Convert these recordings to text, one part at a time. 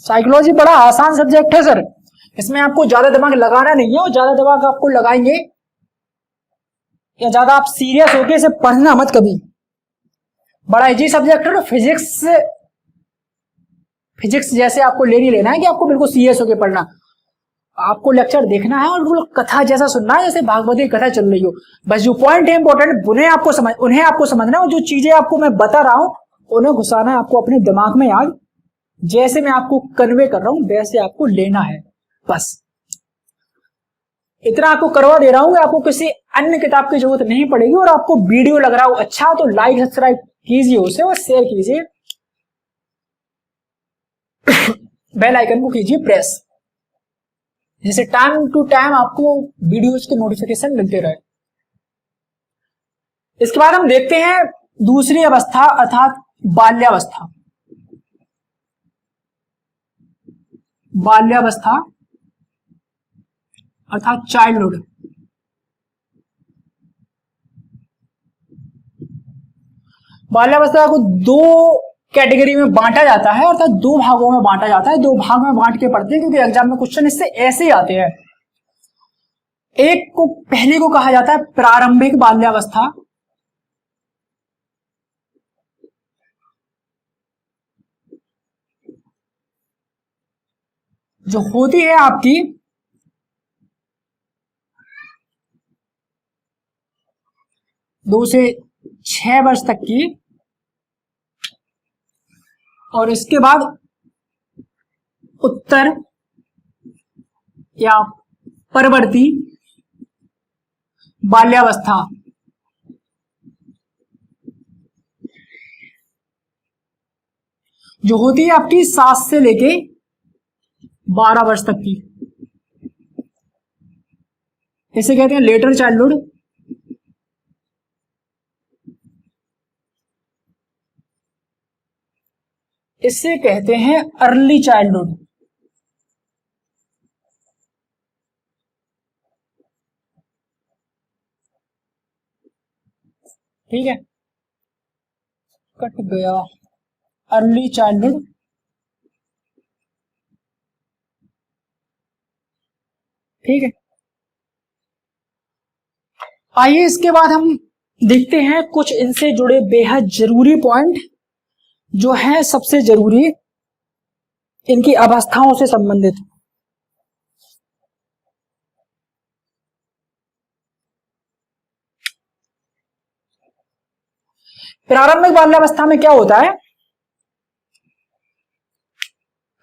Psychology बड़ा आसान subject है सर, इसमें आपको ज्यादा दिमाग लगाना नहीं है, और ज्यादा दिमाग आपको लगाएंगे या ज्यादा आप सीरियस होके इसे पढ़ना मत कभी। बड़ा इजी सब्जेक्ट है, तो फिजिक्स जैसे आपको लेनी लेना है कि आपको बिल्कुल सीरियस होके पढ़ना। आपको लेक्चर देखना है और बिल्कुल कथा जैसा सुनना है, जैसे भागवत की कथा चल रही हो। बस जो पॉइंट है इंपॉर्टेंट उन्हें आपको समझना है, और जो चीजें आपको मैं बता रहा हूं उन्हें घुसाना है आपको अपने दिमाग में याद। जैसे मैं आपको कन्वे कर रहा हूं वैसे आपको लेना है, बस इतना आपको करवा दे रहा हूं कि आपको किसी अन्य किताब की जरूरत नहीं पड़ेगी। और आपको वीडियो लग रहा हो अच्छा तो लाइक सब्सक्राइब कीजिए उसे और शेयर कीजिए, बेल आइकन को कीजिए प्रेस, जिससे टाइम टू टाइम आपको वीडियोज के नोटिफिकेशन मिलते रहे। इसके बाद हम देखते हैं दूसरी अवस्था अर्थात बाल्यावस्था। बाल्यावस्था अर्थात चाइल्डहुड। बाल्यावस्था को दो कैटेगरी में बांटा जाता है, अर्थात दो भागों में बांटा जाता है। दो भाग में बांट के पढ़ते हैं क्योंकि एग्जाम में क्वेश्चन इससे ऐसे ही आते हैं। पहले को कहा जाता है प्रारंभिक बाल्यावस्था, जो होती है आपकी 2 से 6 वर्ष तक की, और इसके बाद उत्तर या परवर्ती बाल्यावस्था, जो होती है आपकी 7 से लेके 12 वर्ष तक की। इसे कहते हैं लेटर चाइल्डहुड। इसे कहते हैं अर्ली चाइल्डहुड। ठीक है, कट गया, अर्ली चाइल्डहुड। ठीक है, आइए इसके बाद हम देखते हैं कुछ इनसे जुड़े बेहद जरूरी पॉइंट जो है सबसे जरूरी इनकी अवस्थाओं से संबंधित। प्रारंभिक बाल्यावस्था में क्या होता है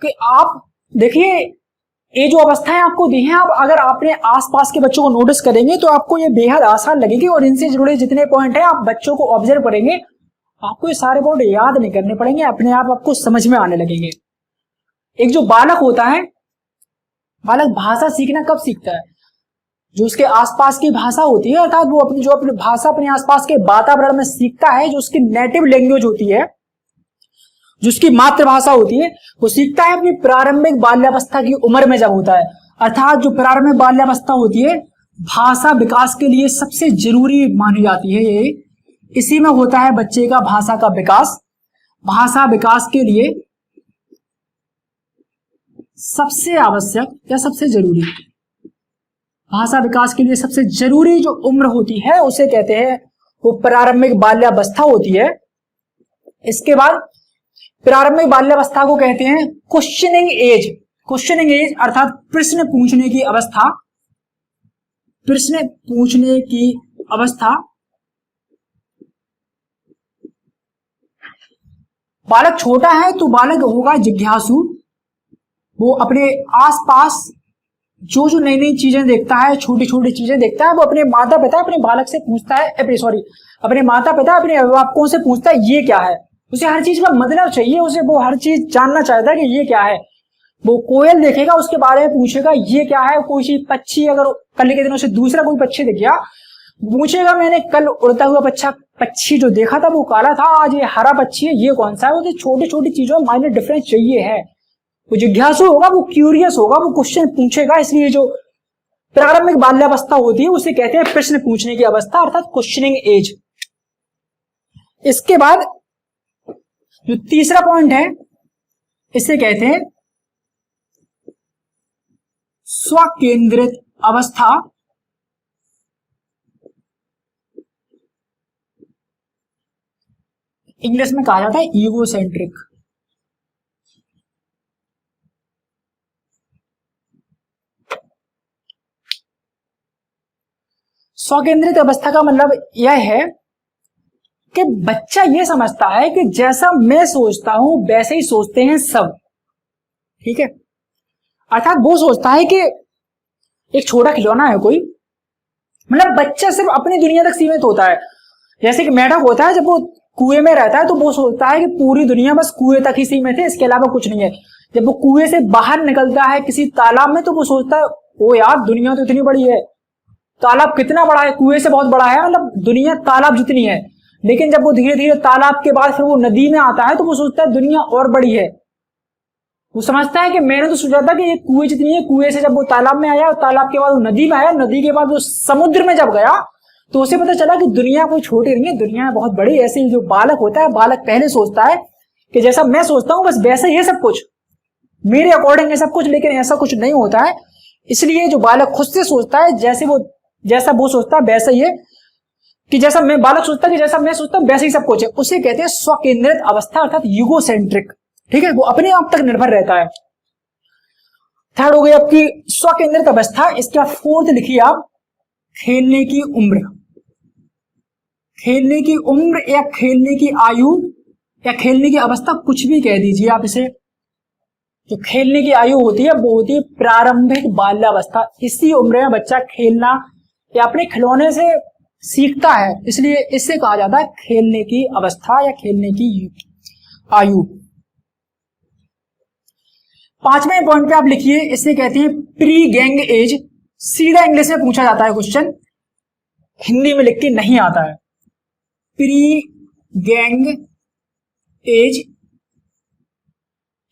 कि आप देखिए, ये जो अवस्थाएं आपको दी हैं, आप अगर अपने आसपास के बच्चों को नोटिस करेंगे तो आपको ये बेहद आसान लगेगी, और इनसे जुड़े जितने पॉइंट हैं आप बच्चों को ऑब्जर्व करेंगे, आपको ये सारे पॉइंट याद नहीं करने पड़ेंगे, अपने आप आपको समझ में आने लगेंगे। एक जो बालक होता है, बालक भाषा सीखना कब सीखता है? जो उसके आसपास की भाषा होती है, अर्थात वो अपनी भाषा अपने आसपास के वातावरण में सीखता है, जो उसकी नेटिव लैंग्वेज होती है, जो उसकी मातृभाषा होती है, वो सीखता है अपनी प्रारंभिक बाल्यावस्था की उम्र में जब होता है। अर्थात जो प्रारंभिक बाल्यावस्था होती है भाषा विकास के लिए सबसे जरूरी मानी जाती है। ये इसी में होता है बच्चे का भाषा का विकास। भाषा विकास के लिए सबसे आवश्यक या सबसे जरूरी, भाषा विकास के लिए सबसे जरूरी जो उम्र होती है उसे कहते हैं वो प्रारंभिक बाल्यावस्था होती है। इसके बाद प्रारंभिक बाल्यावस्था को कहते हैं क्वेश्चनिंग एज। क्वेश्चनिंग एज अर्थात प्रश्न पूछने की अवस्था। प्रश्न पूछने की अवस्था। बालक छोटा है तो बालक होगा जिज्ञासु, वो अपने आसपास जो जो नई नई चीजें देखता है, छोटी छोटी चीजें देखता है, वो अपने माता पिता अपने बालक से पूछता है, अपने माता पिता अपने अभिभावकों से पूछता है ये क्या है। उसे हर चीज का मतलब चाहिए, उसे वो हर चीज जानना चाहता है कि ये क्या है। वो कोयल देखेगा उसके बारे में पूछेगा ये क्या है। कोई चीज पक्षी, अगर कल के दिन उसे दूसरा कोई पक्षी दिख गया, पूछेगा मैंने कल उड़ता हुआ पक्षी जो देखा था वो काला था, आज ये हरा पक्षी है, ये कौन सा है। उसे छोटी छोटी चीजों में माइनर डिफरेंस चाहिए है। वो जिज्ञासु होगा, वो क्यूरियस होगा, वो क्वेश्चन पूछेगा। इसलिए जो प्रारंभिक बाल्यावस्था होती है उसे कहते हैं प्रश्न पूछने की अवस्था अर्थात क्वेश्चनिंग एज। इसके बाद जो तीसरा पॉइंट है इसे कहते हैं स्वकेंद्रित अवस्था इंग्लिश में कहा जाता है ईगोसेंट्रिक। स्वकेंद्रित अवस्था का मतलब यह है कि बच्चा यह समझता है कि जैसा मैं सोचता हूं वैसे ही सोचते हैं सब, ठीक है। अर्थात वो सोचता है कि एक छोटा खिलौना है कोई, मतलब बच्चा सिर्फ अपनी दुनिया तक सीमित होता है। जैसे कि मेंढक होता है, जब वो कुएं में रहता है तो वो सोचता है कि पूरी दुनिया बस कुएं तक ही सीमित है, इसके अलावा कुछ नहीं है। जब वो कुएं से बाहर निकलता है किसी तालाब में तो वो सोचता है ओ यार दुनिया तो इतनी बड़ी है, तालाब कितना बड़ा है, कुएं से बहुत बड़ा है, मतलब दुनिया तालाब जितनी है। लेकिन जब वो धीरे धीरे तालाब के बाद फिर वो नदी में आता है तो वो सोचता है दुनिया और बड़ी है। वो समझता है कि मैंने तो सोचा था कि ये कुएं जितनी है, कुएं से जब वो तालाब में आया, तालाब के बाद वो नदी में आया, नदी के बाद वो समुद्र में जब गया तो उसे पता चला कि दुनिया कोई छोटी नहीं है, दुनिया बहुत बड़ी। ऐसे ही जो बालक होता है, बालक पहले सोचता है कि जैसा मैं सोचता हूं बस वैसे ही है सब कुछ, मेरे अकॉर्डिंग है सब कुछ, लेकिन ऐसा कुछ नहीं होता है। इसलिए जो बालक खुद से सोचता है जैसा वो सोचता है वैसा ही है, कि जैसा मैं बालक सोचता है कि जैसा मैं सोचता हूं वैसे ही सब कुछ है, उसे कहते हैं स्वकेंद्रित अवस्था अर्थात यूगोसेंट्रिक, ठीक है। वो अपने आप तक निर्भर रहता है। थर्ड हो गई आपकी स्वकेंद्रित अवस्था। इसके बाद फोर्थ लिखिए आप खेलने की उम्र। खेलने की उम्र या खेलने की आयु या खेलने की अवस्था, कुछ भी कह दीजिए आप इसे। जो खेलने की आयु होती है वो होती है प्रारंभिक बाल्यावस्था। इसी उम्र में बच्चा खेलना या अपने खिलौने से सीखता है, इसलिए इससे कहा जाता है खेलने की अवस्था या खेलने की आयु। पांचवें पॉइंट पे आप लिखिए, इसे कहते हैं प्री गैंग एज। सीधा इंग्लिश में पूछा जाता है क्वेश्चन, हिंदी में लिख के नहीं आता है। प्री गैंग एज,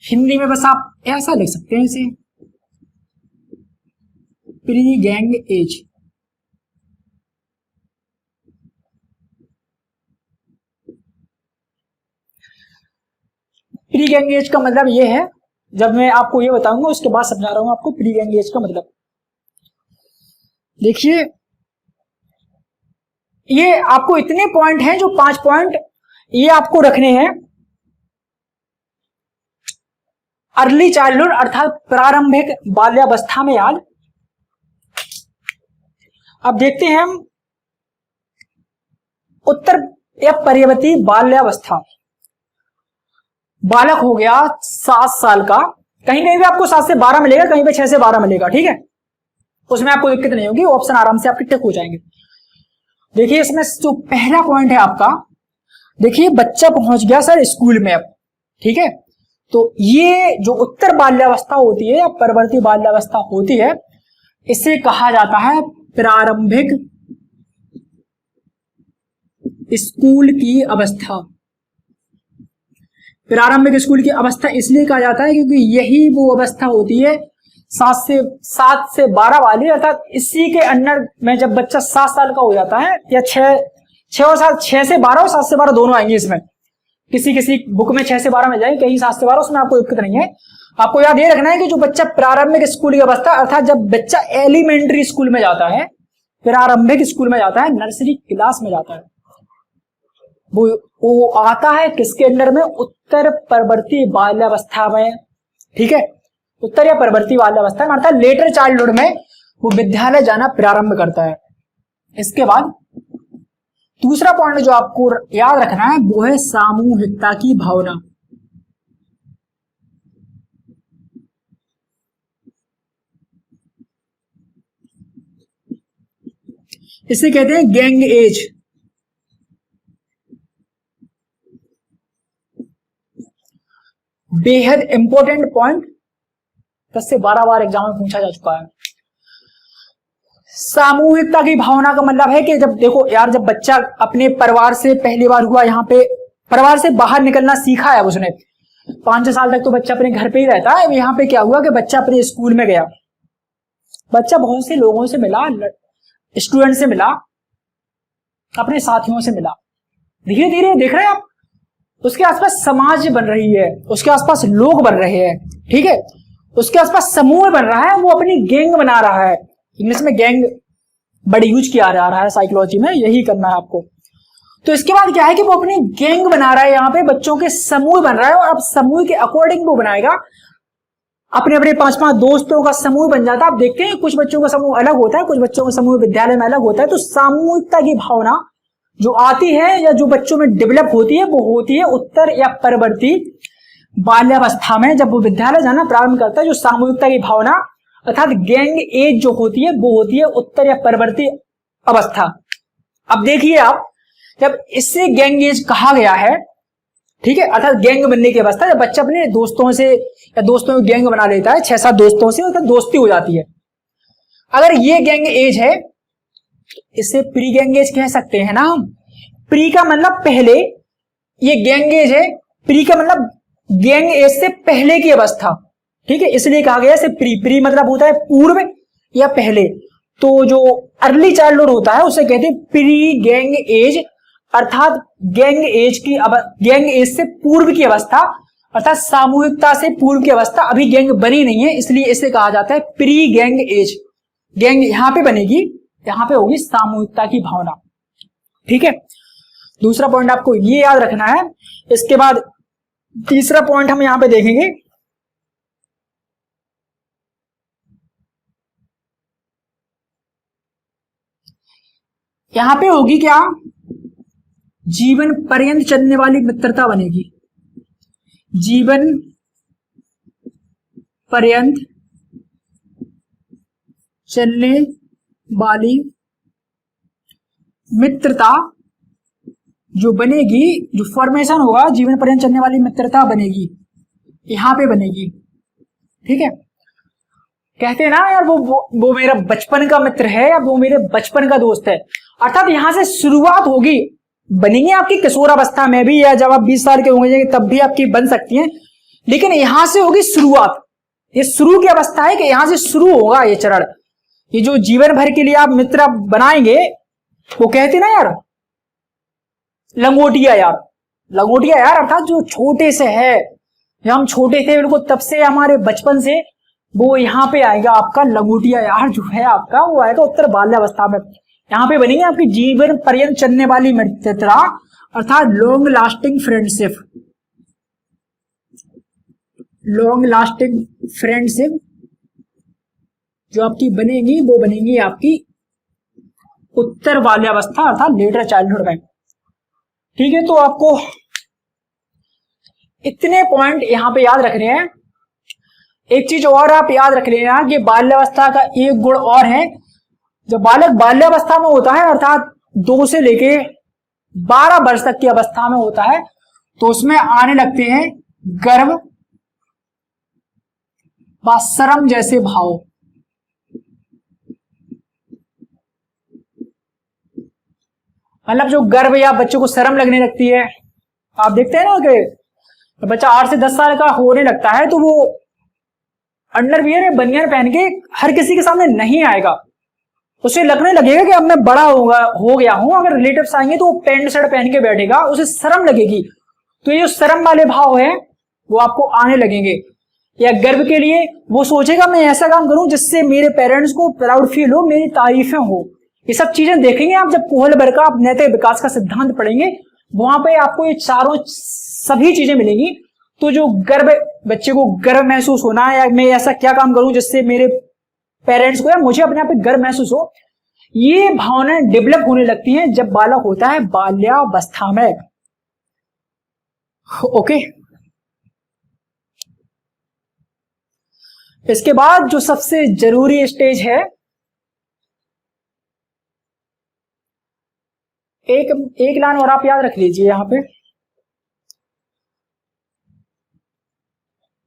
हिंदी में बस आप ऐसा लिख सकते हैं इसे, pre gang as. Pre gang as का मतलब यह है, जब मैं आपको ये बताऊंगा उसके बाद समझा रहा हूं आपको प्री गैंग एज का मतलब। देखिए ये आपको इतने पॉइंट हैं, जो 5 पॉइंट ये आपको रखने हैं। अर्ली चाइल्डहुड अर्थात प्रारंभिक बाल्यावस्था में याद। अब देखते हैं हम उत्तर या पर्यवती बाल्यावस्था। बालक हो गया 7 साल का, कहीं कहीं भी आपको 7 से 12 मिलेगा, कहीं पे 6 से 12 मिलेगा, ठीक है। उसमें आपको दिक्कत नहीं होगी, ऑप्शन आराम से आपके टिक हो जाएंगे। देखिए इसमें जो पहला पॉइंट है आपका, देखिए बच्चा पहुंच गया सर स्कूल में अब, ठीक है। तो ये जो उत्तर बाल्यावस्था होती है या परवर्ती बाल्यावस्था होती है, इसे कहा जाता है प्रारंभिक स्कूल की अवस्था। प्रारंभिक स्कूल की अवस्था इसलिए कहा जाता है क्योंकि यही वो अवस्था होती है 7 से 12 वाली, अर्थात इसी के अंडर में जब बच्चा 7 साल का हो जाता है, या 6 से 12 और 7 से 12 दोनों आएंगे इसमें। किसी बुक में 6 से 12 में जाएंगे, कहीं 7 से 12, उसमें आपको दिक्कत नहीं है। आपको याद ये रखना है कि जो बच्चा प्रारंभिक स्कूल की अवस्था अर्थात जब बच्चा एलिमेंट्री स्कूल में जाता है, प्रारंभिक स्कूल में जाता है, नर्सरी क्लास में जाता है, वो आता है किसके अंडर में, उत्तर परवर्ती बाल्यावस्था में, ठीक है। उत्तर या परवर्ती बाल्यावस्था में अर्थात लेटर चाइल्डहुड में वो विद्यालय जाना प्रारंभ करता है। इसके बाद दूसरा पॉइंट जो आपको याद रखना है वो है सामूहिकता की भावना। इसे कहते हैं गैंग एज। बेहद इंपॉर्टेंट पॉइंट, 10 से 12 बार एग्जाम में पूछा जा चुका है। सामूहिकता की भावना का मतलब है कि जब देखो यार, जब बच्चा अपने परिवार से पहली बार हुआ, यहाँ पे परिवार से बाहर निकलना सीखा है उसने, 5-6 साल तक तो बच्चा अपने घर पे ही रहता है। यहाँ पे क्या हुआ कि बच्चा अपने स्कूल में गया, बच्चा बहुत से लोगों से मिला, स्टूडेंट से मिला, अपने साथियों से मिला। धीरे धीरे देख रहे हैं आप, उसके आसपास समाज बन रही है, उसके आसपास लोग बन रहे हैं, ठीक है। उसके आसपास समूह बन रहा है, वो अपनी गैंग बना रहा है। इंग्लिश में गैंग बड़ी यूज किया जा रहा है, साइकोलॉजी में यही करना है आपको। तो इसके बाद क्या है कि वो अपनी गैंग बना रहा है, यहाँ पे बच्चों के समूह बन रहा है, और अब समूह के अकॉर्डिंग वो बनाएगा। अपने अपने 5-5 दोस्तों का समूह बन जाता है। आप देखते हैं कुछ बच्चों का समूह अलग होता है, कुछ बच्चों का समूह विद्यालय में अलग होता है। तो सामूहिकता की भावना जो आती है या जो बच्चों में डेवलप होती है, वो होती है उत्तर या परवर्ती बाल्यावस्था में। जब वो विद्यालय जाना प्रारंभ करता है, जो सामूहिकता की भावना अर्थात गैंग एज जो होती है, वो होती है उत्तर या परवर्ती अवस्था। अब देखिए आप, जब इससे गैंग एज कहा गया है, ठीक है, अर्थात गैंग बनने की अवस्था, जब बच्चा अपने दोस्तों से या दोस्तों की गैंग बना लेता है, 6-7 दोस्तों से अर्थात दोस्ती हो जाती है। अगर ये गैंग एज है, इसे प्री गैंग एज कह सकते हैं ना हम। प्री का मतलब पहले, ये गैंग एज है, प्री का मतलब गैंग एज से पहले की अवस्था, ठीक है, इसलिए कहा गया इसे प्री। प्री मतलब होता है पूर्व या पहले। तो जो अर्ली चाइल्डहुड होता है उसे कहते हैं प्री गैंग एज, अर्थात गैंग एज से पूर्व की अवस्था, अर्थात सामूहिकता से पूर्व की अवस्था। अभी गैंग बनी नहीं है, इसलिए इसे कहा जाता है प्री गैंग एज। गैंग यहां पे बनेगी, यहां पे होगी सामूहिकता की भावना, ठीक है। दूसरा पॉइंट आपको ये याद रखना है। इसके बाद तीसरा पॉइंट हम यहां पे देखेंगे, यहां पे होगी क्या, जीवन पर्यंत चलने वाली मित्रता बनेगी। जीवन पर्यंत चलने वाली मित्रता जो बनेगी, जो फॉर्मेशन होगा, जीवन पर्यंत चलने वाली मित्रता बनेगी, यहां पे बनेगी, ठीक है। कहते हैं ना यार, वो मेरा बचपन का मित्र है या वो मेरे बचपन का दोस्त है, अर्थात यहां से शुरुआत होगी। बनेंगे आपकी किशोरावस्था में भी, या जब आप 20 साल के होंगे तब भी आपकी बन सकती हैं, लेकिन यहां से होगी शुरुआत। ये शुरू की अवस्था है कि यहां से शुरू होगा ये चरण। ये जो जीवन भर के लिए आप मित्र बनाएंगे, वो कहते ना यार लंगोटिया यार, लंगोटिया यार, अर्थात जो छोटे से है, जब हम छोटे थे बिल्कुल तब से हमारे बचपन से, वो यहाँ पे आएगा आपका लंगोटिया यार जो है आपका, वो आएगा उत्तर बाल्यावस्था में। यहाँ पे बनेंगे आपकी जीवन पर्यंत चलने वाली मित्रता, अर्थात long lasting friendship. Long lasting friendship जो आपकी बनेगी, वो बनेगी आपकी उत्तर बाल्यावस्था अर्थात लेटर चाइल्डहुड में, ठीक है। तो आपको इतने पॉइंट यहां पे याद रखने हैं। एक चीज और आप याद रख लेना कि बाल्यावस्था का एक गुण और है, जब बालक बाल्यावस्था में होता है, अर्थात 2 से लेके 12 वर्ष तक की अवस्था में होता है, तो उसमें आने लगते हैं गर्व व शर्म जैसे भाव। मतलब जो गर्व या बच्चों को शर्म लगने लगती है, आप देखते हैं ना कि बच्चा 8 से 10 साल का होने लगता है, तो वो अंडरवियर या बनियान पहन के हर किसी के सामने नहीं आएगा। उसे लगने लगेगा कि अब मैं बड़ा हो गया हूं। अगर रिलेटिव्स आएंगे तो वो पैंट शर्ट पहन के बैठेगा, उसे शर्म लगेगी। तो ये जो शर्म वाले भाव है वो आपको आने लगेंगे। या गर्व के लिए वो सोचेगा मैं ऐसा काम करूं जिससे मेरे पेरेंट्स को प्राउड फील हो, मेरी तारीफें हो। ये सब चीजें देखेंगे आप जब कोहलबर्ग का आप नैतिक विकास का सिद्धांत पढ़ेंगे, वहां पे आपको ये चारों सभी चीजें मिलेंगी। तो जो गर्व, बच्चे को गर्व महसूस होना, या मैं ऐसा क्या काम करूं जिससे मेरे पेरेंट्स को या मुझे अपने आप पे गर्व महसूस हो, ये भावनाएं डेवलप होने लगती हैं जब बालक होता है बाल्यावस्था में। ओके, इसके बाद जो सबसे जरूरी स्टेज है, एक लाइन और आप याद रख लीजिए यहां पे,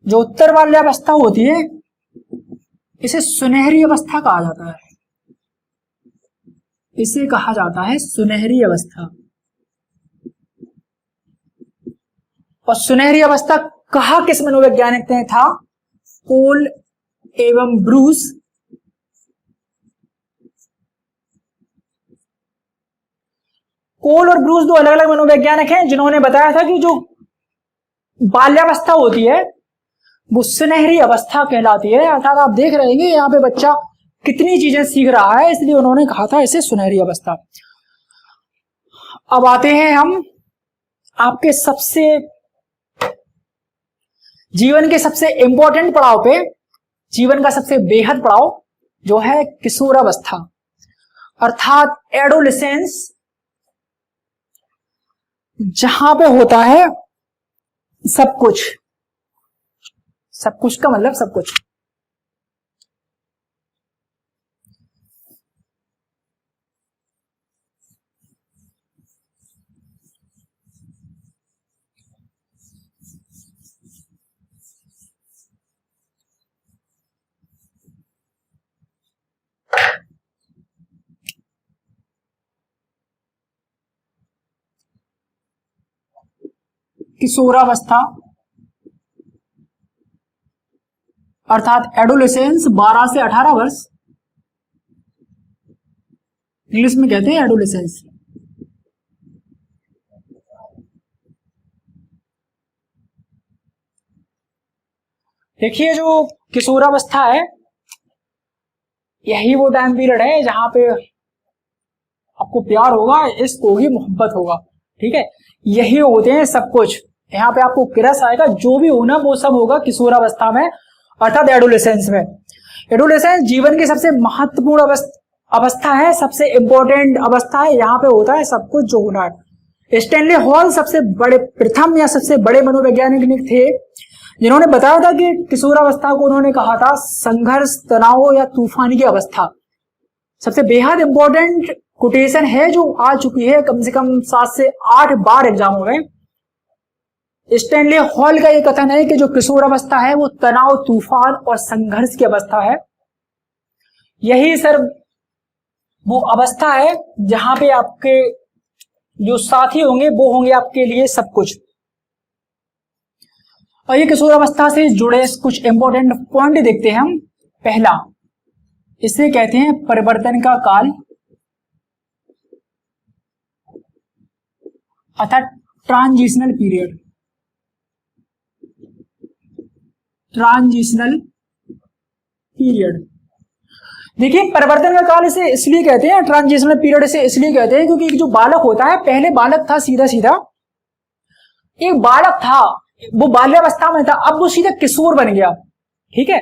जो उत्तर बाल्यावस्था होती है इसे सुनहरी अवस्था कहा जाता है। इसे कहा जाता है सुनहरी अवस्था। और सुनहरी अवस्था कहा किस मनोवैज्ञानिक ने था? कोल एवं ब्रूस। कोल और ब्रूस दो अलग अलग मनोवैज्ञानिक हैं जिन्होंने बताया था कि जो बाल्यावस्था होती है वो सुनहरी अवस्था कहलाती है। अर्थात आप देख रहे हैं यहाँ पे बच्चा कितनी चीजें सीख रहा है, इसलिए उन्होंने कहा था इसे सुनहरी अवस्था। अब आते हैं हम आपके जीवन के सबसे इंपॉर्टेंट पड़ाव पे, जीवन का सबसे बेहद पड़ाव जो है किशोरावस्था अर्थात एडोलेसेंस, जहां पे होता है सब कुछ। सब कुछ का मतलब सब कुछ। किशोरावस्था अर्थात एडोलेसेंस 12 से 18 वर्ष, इंग्लिश में कहते हैं एडोलेसेंस। देखिए जो किशोरावस्था है यही वो टाइम पीरियड है जहां पे आपको प्यार होगा, इश्क होगी, मोहब्बत होगा। ठीक है, यही होते हैं सब कुछ। यहाँ पे आपको क्रश आएगा, जो भी होना वो सब होगा किशोरावस्था में अर्थात एडोलेसेंस में। एडोलेसेंस जीवन की सबसे महत्वपूर्ण अवस्था है, सबसे इंपॉर्टेंट अवस्था है। यहाँ पे होता है सब कुछ जो होना है। स्टैनली हॉल सबसे बड़े प्रथम या सबसे बड़े मनोवैज्ञानिक थे जिन्होंने बताया था कि किशोरावस्था को उन्होंने कहा था संघर्ष, तनाव या तूफान की अवस्था। सबसे बेहद इंपॉर्टेंट कोटेशन है जो आ चुकी है कम से कम 7 से 8 बार एग्जामों में। स्टैनली हॉल का यह कथन है कि जो किशोरावस्था है वो तनाव, तूफान और संघर्ष की अवस्था है। यही सर वो अवस्था है जहां पे आपके जो साथी होंगे वो होंगे आपके लिए सब कुछ। और ये किशोरावस्था से जुड़े कुछ इंपॉर्टेंट पॉइंट देखते हैं हम। पहला, इसे कहते हैं परिवर्तन का काल अर्थात ट्रांजिशनल पीरियड। ट्रांजिशनल पीरियड, देखिए परिवर्तन का काल इसे इसलिए कहते हैं, ट्रांजिशनल पीरियड इसे इसलिए कहते हैं क्योंकि जो बालक होता है, पहले बालक था सीधा सीधा एक बालक था, वो बाल्यावस्था में था, अब वो सीधा किशोर बन गया। ठीक है,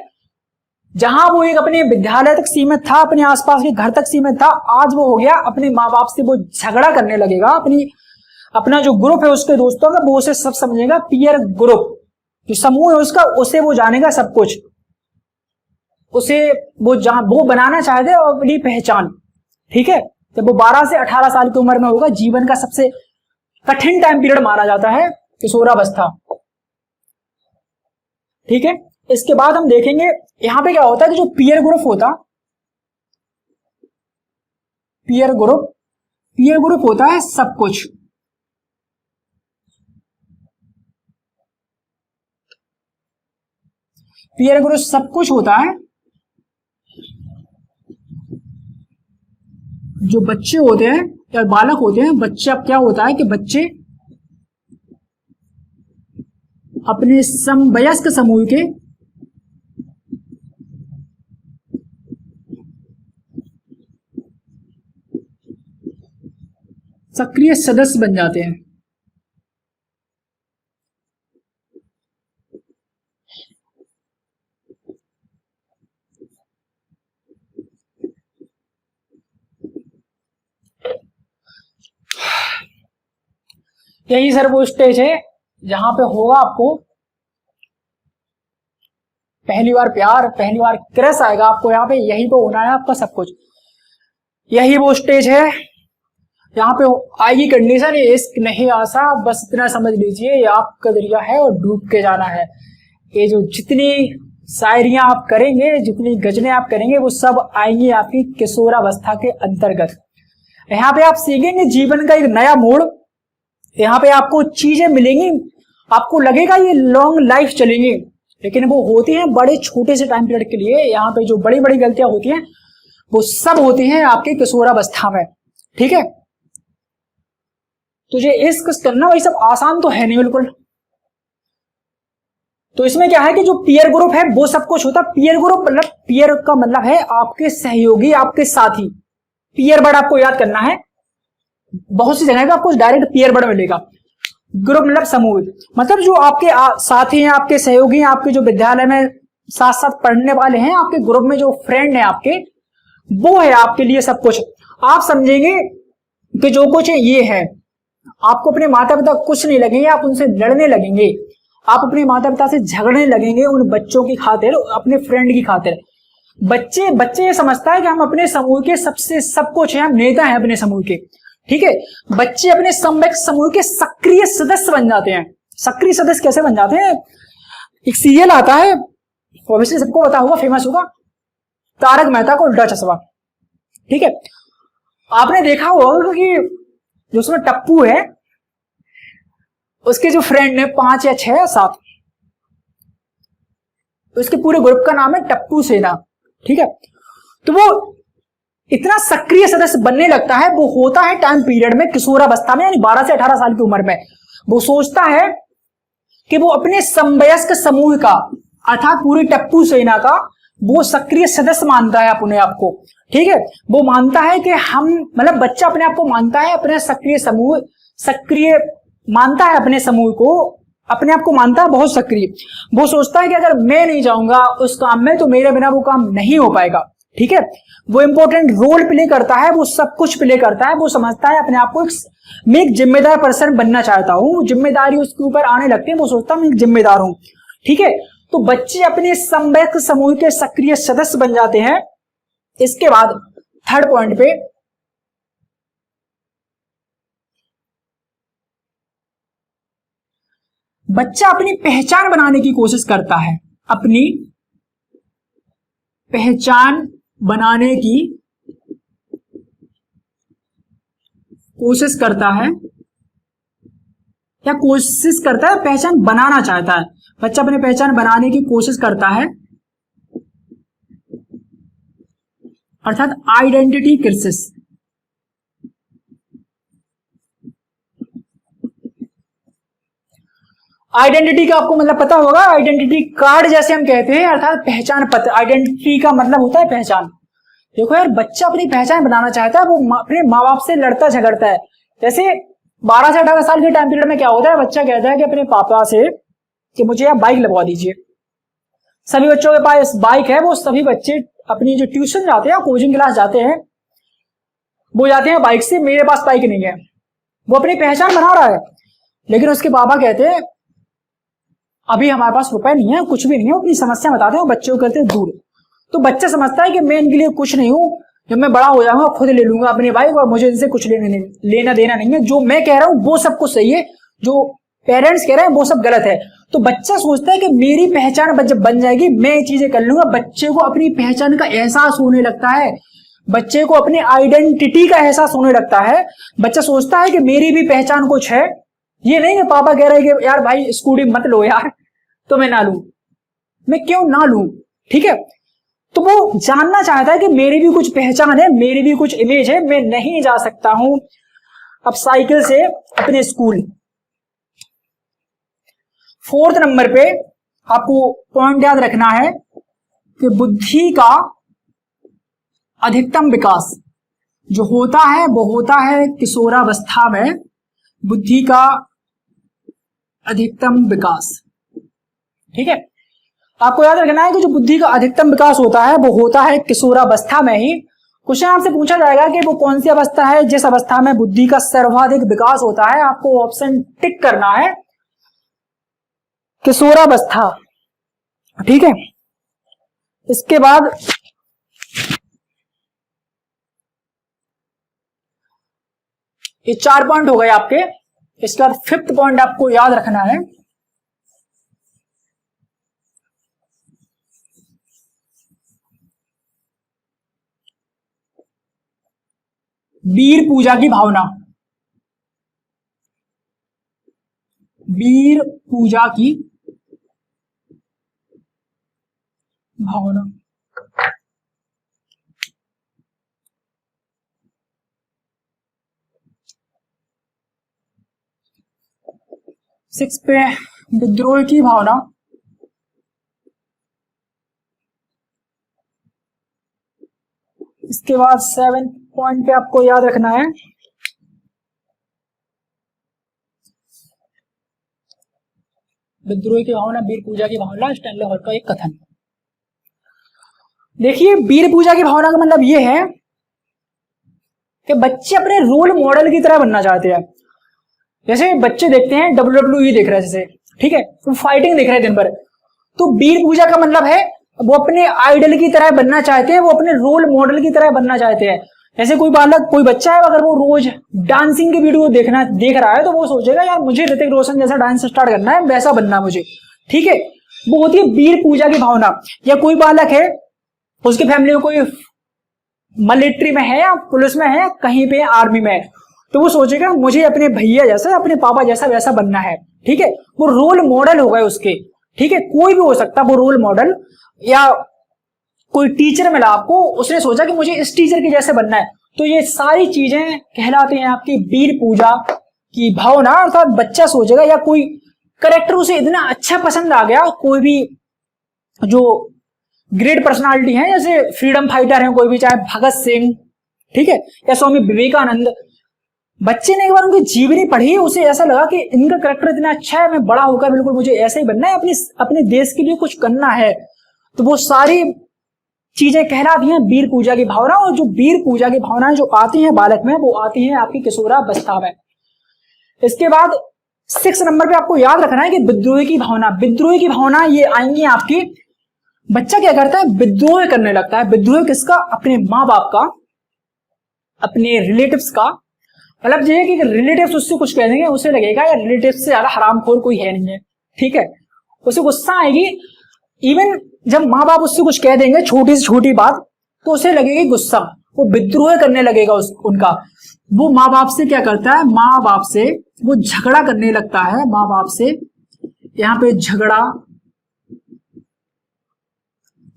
जहां वो एक अपने विद्यालय तक सीमित था, अपने आसपास के घर तक सीमित था, आज वो हो गया अपने माँ बाप से वो झगड़ा करने लगेगा। अपना जो ग्रुप है उसके दोस्तों का वो उसे सब समझेगा, पीयर ग्रुप जो समूह है उसका, उसे वो जानेगा सब कुछ, उसे वो बनाना चाहते हैं अपनी पहचान। ठीक है, जब वो 12 से 18 साल की उम्र में होगा, जीवन का सबसे कठिन टाइम पीरियड माना जाता है किशोरावस्था। ठीक है, इसके बाद हम देखेंगे यहां पे क्या होता है कि जो पीयर ग्रुप होता, पीयर ग्रुप होता है सब कुछ। पीयर ग्रुप सब कुछ होता है। जो बच्चे होते हैं या बालक होते हैं, बच्चे, अब क्या होता है कि बच्चे अपने समवयस्क समूह के सक्रिय सदस्य बन जाते हैं। यही सर वो स्टेज है जहां पे होगा आपको पहली बार प्यार, पहली बार क्रश आएगा आपको, यहाँ पे यही पे होना है आपका सब कुछ। यही वो स्टेज है यहाँ पे आएगी कंडीशन, ये इश्क नहीं आसा, बस इतना समझ लीजिए ये आपका दरिया है और डूब के जाना है। ये जो जितनी शायरियां आप करेंगे, जितनी गजलें आप करेंगे, वो सब आएंगी आपकी किशोरावस्था के अंतर्गत। यहाँ पे आप सीखेंगे जीवन का एक नया मोड़, यहाँ पे आपको चीजें मिलेंगी, आपको लगेगा ये लॉन्ग लाइफ चलेंगी, लेकिन वो होती हैं बड़े छोटे से टाइम पीरियड के लिए। यहाँ पे जो बड़ी बड़ी गलतियां होती हैं वो सब होती हैं आपके किशोरावस्था में। ठीक है, तो ये इश्क करना वही सब आसान तो है नहीं बिल्कुल। तो इसमें क्या है कि जो पीयर ग्रुप है वो सब कुछ होता है। पीयर ग्रुप मतलब, पीयर का मतलब है आपके सहयोगी, आपके साथी। पीयर वर्ड आपको याद करना है, बहुत सी जगह पे आपको डायरेक्ट पीयर वर्ड मिलेगा। ग्रुप मतलब समूह, मतलब जो आपके साथी हैं, आपके सहयोगी हैं, आपके जो विद्यालय में साथ साथ पढ़ने वाले हैं, आपके ग्रुप में जो फ्रेंड है आपके, वो है आपके लिए सब कुछ। आप समझेंगे कि जो कुछ है ये है। आपको अपने माता पिता कुछ नहीं लगेंगे, आप उनसे लड़ने लगेंगे, आप अपने माता पिता से झगड़ने लगेंगे उन बच्चों की खातिर, अपने फ्रेंड की खातिर। बच्चे ये समझता है कि हम अपने समूह के सबसे सब कुछ है, हम नेता हैं अपने समूह के, ठीक है। बच्चे अपने समूह के सक्रिय सदस्य बन जाते हैं। सक्रिय सदस्य कैसे बन जाते हैं? एक सीरियल आता है, ऑब्वियसली सबको पता होगा, फेमस होगा, तारक मेहता का उल्टा चश्मा, ठीक है। आपने देखा होगा कि जो उसमें टप्पू है, उसके जो फ्रेंड है 5 या 6 या 7, उसके पूरे ग्रुप का नाम है टप्पू सेना, ठीक है। तो वो इतना सक्रिय सदस्य बनने लगता है, वो होता है टाइम पीरियड में किशोरावस्था में, यानी 12 से 18 साल की उम्र में। वो सोचता है कि वो अपने समवयस्क समूह का, अर्थात पूरी टप्पू सेना का वो सक्रिय सदस्य मानता है अपने आप को, ठीक है। वो मानता है कि हम, मतलब बच्चा अपने आप को मानता है अपने सक्रिय मानता है अपने समूह को, अपने आप को मानता है बहुत सक्रिय। वो सोचता है कि अगर मैं नहीं जाऊंगा उस काम में तो मेरे बिना वो काम नहीं हो पाएगा, ठीक है। वो इंपॉर्टेंट रोल प्ले करता है, वो सब कुछ प्ले करता है। वो समझता है अपने आप को मैं एक जिम्मेदार पर्सन बनना चाहता हूं, जिम्मेदारी उसके ऊपर आने लगती है, वो सोचता है मैं एक जिम्मेदार हूं, ठीक है। तो बच्चे अपने समवयस्क समूह के सक्रिय सदस्य बन जाते हैं। इसके बाद थर्ड पॉइंट पे, बच्चा अपनी पहचान बनाने की कोशिश करता है, अपनी पहचान बनाने की कोशिश करता है, या कोशिश करता है, पहचान बनाना चाहता है। बच्चा अपनी पहचान बनाने की कोशिश करता है, अर्थात आइडेंटिटी क्राइसिस। आइडेंटिटी का आपको मतलब पता होगा, आइडेंटिटी कार्ड जैसे हम कहते हैं, अर्थात पहचान पत्र। आइडेंटिटी का मतलब होता है पहचान। देखो यार, बच्चा अपनी पहचान बनाना चाहता है, वो अपने माँ बाप से लड़ता झगड़ता है। जैसे 12 से 18 साल के टाइम पीरियड में क्या होता है, बच्चा कहता है कि अपने पापा से कि मुझे आप बाइक लगवा दीजिए। सभी बच्चों के पास बाइक है, वो सभी बच्चे अपनी जो ट्यूशन जाते हैं, कोचिंग क्लास जाते हैं, वो जाते हैं बाइक से। मेरे पास बाइक नहीं है, वो अपनी पहचान बना रहा है। लेकिन उसके पापा कहते हैं अभी हमारे पास रुपए नहीं है, कुछ भी नहीं है, अपनी समस्या बताते हैं, बच्चे को करते हैं दूर। तो बच्चा समझता है कि मैं इनके लिए कुछ नहीं हूं, जब मैं बड़ा हो जाऊंगा खुद ले लूंगा अपनी बाइक, और मुझे इनसे कुछ लेना देना नहीं है। जो मैं कह रहा हूं वो सब कुछ सही है, जो पेरेंट्स कह रहे हैं वो सब गलत है। तो बच्चा सोचता है कि मेरी पहचान जब बन जाएगी मैं ये चीजें कर लूंगा। बच्चे को अपनी पहचान का एहसास होने लगता है, बच्चे को अपनी आइडेंटिटी का एहसास होने लगता है। बच्चा सोचता है कि मेरी भी पहचान कुछ है, ये नहीं कि पापा कह रहे हैं कि यार भाई स्कूटी मत लो यार, तो मैं ना लूं, मैं क्यों ना लूं, ठीक है। तो वो जानना चाहता है कि मेरी भी कुछ पहचान है, मेरी भी कुछ इमेज है, मैं नहीं जा सकता हूं अब साइकिल से अपने स्कूल। 4th नंबर पे आपको पॉइंट याद रखना है कि बुद्धि का अधिकतम विकास जो होता है वो होता है किशोरावस्था में। बुद्धि का अधिकतम विकास, ठीक है। आपको याद रखना है कि जो बुद्धि का अधिकतम विकास होता है वो होता है किशोरावस्था में ही। क्वेश्चन आपसे पूछा जाएगा कि वो कौन सी अवस्था है जिस अवस्था में बुद्धि का सर्वाधिक विकास होता है। आपको ऑप्शन टिक करना है, किशोरावस्था, ठीक है। इसके बाद ये 4 पॉइंट हो गए आपके। इसके बाद 5th पॉइंट आपको याद रखना है, वीर पूजा की भावना। वीर पूजा की भावना, सिक्स पे विद्रोह की भावना, इसके बाद 7 पॉइंट पे आपको याद रखना है विद्रोह की भावना, वीर पूजा की भावना, स्टैनले हॉल का एक कथन। देखिए वीर पूजा की भावना का मतलब ये है कि बच्चे अपने रोल मॉडल की तरह बनना चाहते हैं। जैसे बच्चे देखते हैं WWE देख रहे हैं जैसे, ठीक है, वो फाइटिंग देख रहे हैं दिन भर, तो वीर पूजा का मतलब है वो अपने आइडल की तरह बनना चाहते हैं, वो अपने रोल मॉडल की तरह बनना चाहते हैं। जैसे कोई बालक, कोई बच्चा है, अगर वो रोज डांसिंग की वीडियो देख रहा है तो वो सोचेगा यार मुझे ऋतिक रोशन जैसा डांस स्टार्ट करना है, वैसा बनना मुझे, ठीक है, वो होती है वीर पूजा की भावना। या कोई बालक है, उसकी फैमिली में कोई मिलिट्री में है या पुलिस में है, कहीं पे आर्मी में है, तो वो सोचेगा मुझे अपने भैया जैसा, अपने पापा जैसा वैसा बनना है, ठीक है, वो रोल मॉडल होगा उसके, ठीक है, कोई भी हो सकता है वो रोल मॉडल। या कोई टीचर मिला आपको, उसने सोचा कि मुझे इस टीचर के जैसे बनना है, तो ये सारी चीजें कहलाती हैं आपकी वीर पूजा की भावना। अर्थात बच्चा सोचेगा, या कोई करेक्टर उसे इतना अच्छा पसंद आ गया, कोई भी जो ग्रेट पर्सनालिटी है, जैसे फ्रीडम फाइटर है कोई भी, चाहे भगत सिंह, ठीक है, या स्वामी विवेकानंद, बच्चे ने एक बार उनकी जीवनी पढ़ी, उसे ऐसा लगा कि इनका करेक्टर इतना अच्छा है, मैं बड़ा होकर बिल्कुल मुझे ऐसे ही बनना है, अपने देश के लिए कुछ करना है, तो वो सारी चीजें कहलाती हैं वीर पूजा की भावना। और जो वीर पूजा की भावनाएं जो आती हैं बालक में, वो आती हैं आपकी किशोरावस्था में। इसके बाद 6 नंबर पे आपको याद रखना है कि विद्रोह की भावना। विद्रोह की भावना ये आएंगी आपकी, बच्चा क्या करता है, विद्रोह करने लगता है। विद्रोह किसका? अपने माँ बाप का, अपने रिलेटिव्स का। मतलब ये है कि रिलेटिव्स उससे कुछ कह देंगे, उसे लगेगा यार रिलेटिव्स से ज्यादा हरामखोर कोई है नहीं है, ठीक है, उसे गुस्सा आएगी। इवन जब माँ बाप उससे कुछ कह देंगे छोटी से छोटी बात, तो उसे लगेगी गुस्सा, वो विद्रोह करने लगेगा उनका। वो माँ बाप से क्या करता है, माँ बाप से वो झगड़ा करने लगता है, माँ बाप से यहाँ पे झगड़ा,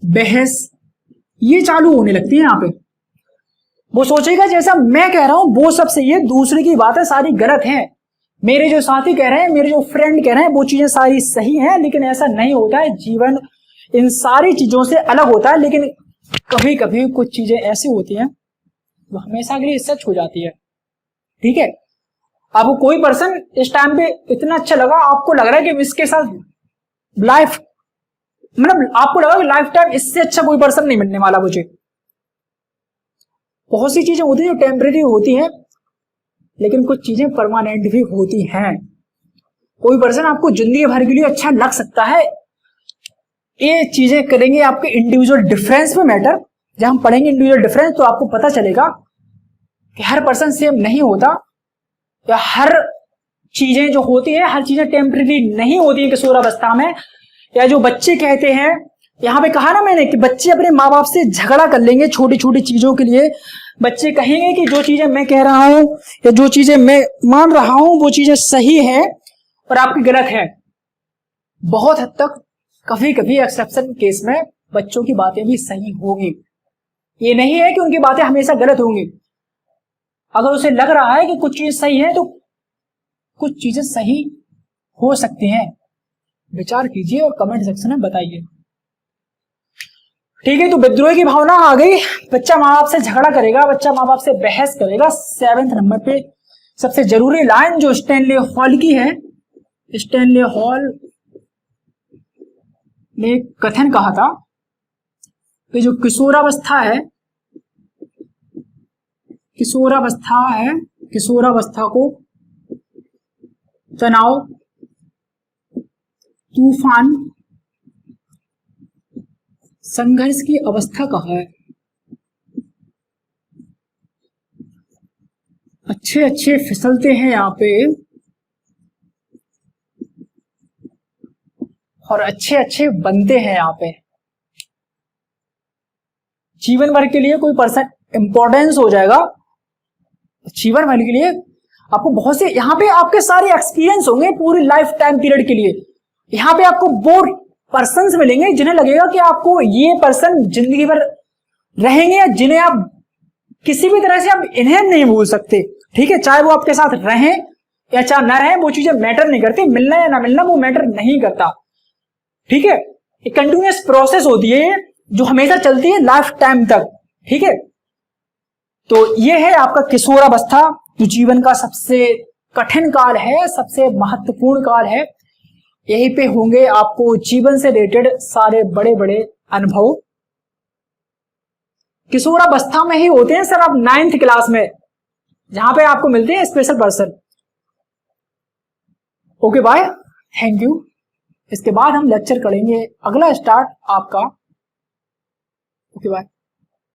बहस ये चालू होने लगती है यहाँ पे। वो सोचेगा जैसा मैं कह रहा हूं वो सब सही है, दूसरे की बातें सारी गलत हैं, मेरे जो साथी कह रहे हैं, मेरे जो फ्रेंड कह रहे हैं वो चीजें सारी सही हैं, लेकिन ऐसा नहीं होता है। जीवन इन सारी चीजों से अलग होता है, लेकिन कभी कभी कुछ चीजें ऐसी होती हैं वो हमेशा के लिए सच हो जाती है, ठीक है। आपको कोई पर्सन इस टाइम पे इतना अच्छा लगा, आपको लग रहा है कि इसके साथ लाइफ, मतलब आपको लगा कि लाइफ टाइम इससे अच्छा कोई पर्सन नहीं मिलने वाला मुझे। बहुत सी चीजें होती हैं जो टेम्परेरी होती हैं, लेकिन कुछ चीजें परमानेंट भी होती हैं। कोई पर्सन आपको जिंदगी भर के लिए अच्छा लग सकता है। ये चीजें करेंगे आपके इंडिविजुअल डिफरेंस पे मैटर। जब हम पढ़ेंगे इंडिविजुअल डिफरेंस तो आपको पता चलेगा कि हर पर्सन सेम नहीं होता, या हर चीजें जो होती है, हर चीजें टेम्परेरी नहीं होती है किशोरावस्था में। या जो बच्चे कहते हैं, यहाँ पे कहा ना मैंने कि बच्चे अपने माँ बाप से झगड़ा कर लेंगे छोटी छोटी चीजों के लिए। बच्चे कहेंगे कि जो चीजें मैं कह रहा हूं या जो चीजें मैं मान रहा हूं वो चीजें सही है और आपकी गलत है। बहुत हद तक कभी कभी एक्सेप्शन केस में बच्चों की बातें भी सही होंगी, ये नहीं है कि उनकी बातें हमेशा गलत होंगी। अगर उसे लग रहा है कि कुछ चीजें सही है तो कुछ चीजें सही हो सकती हैं। विचार कीजिए और कमेंट सेक्शन में बताइए, ठीक है। तो विद्रोह की भावना आ गई, बच्चा माँ बाप से झगड़ा करेगा, बच्चा माँ बाप से बहस करेगा। 7 नंबर पे सबसे जरूरी लाइन जो स्टैनले हॉल की है, स्टैनले हॉल ने कथन कहा था कि जो किशोरावस्था है, किशोरावस्था को तनाव, तूफान, संघर्ष की अवस्था कहा है। अच्छे अच्छे फिसलते हैं यहाँ पे और अच्छे अच्छे बनते हैं यहाँ पे। जीवन भर के लिए कोई पर्सन इंपॉर्टेंस हो जाएगा, जीवन भर के लिए आपको बहुत से यहाँ पे आपके सारे एक्सपीरियंस होंगे पूरी लाइफ टाइम पीरियड के लिए। यहाँ पे आपको वो पर्सन्स मिलेंगे जिन्हें लगेगा कि आपको ये पर्सन जिंदगी भर रहेंगे, या जिन्हें आप किसी भी तरह से आप इन्हें नहीं भूल सकते, ठीक है। चाहे वो आपके साथ रहें या चाहे ना रहें, वो चीजें मैटर नहीं करती, मिलना या ना मिलना वो मैटर नहीं करता, ठीक है। एक कंटिन्यूअस प्रोसेस होती है जो हमेशा चलती है लाइफ टाइम तक, ठीक है। तो ये है आपका किशोरावस्था, जो जीवन का सबसे कठिन काल है, सबसे महत्वपूर्ण काल है। यहीं पे होंगे आपको जीवन से रिलेटेड सारे बड़े बड़े अनुभव। किशोरावस्था में ही होते हैं सर आप 9th क्लास में, जहां पे आपको मिलते हैं special person. Okay bye, thank you. इसके बाद हम लेक्चर करेंगे अगला स्टार्ट आपका। Okay bye.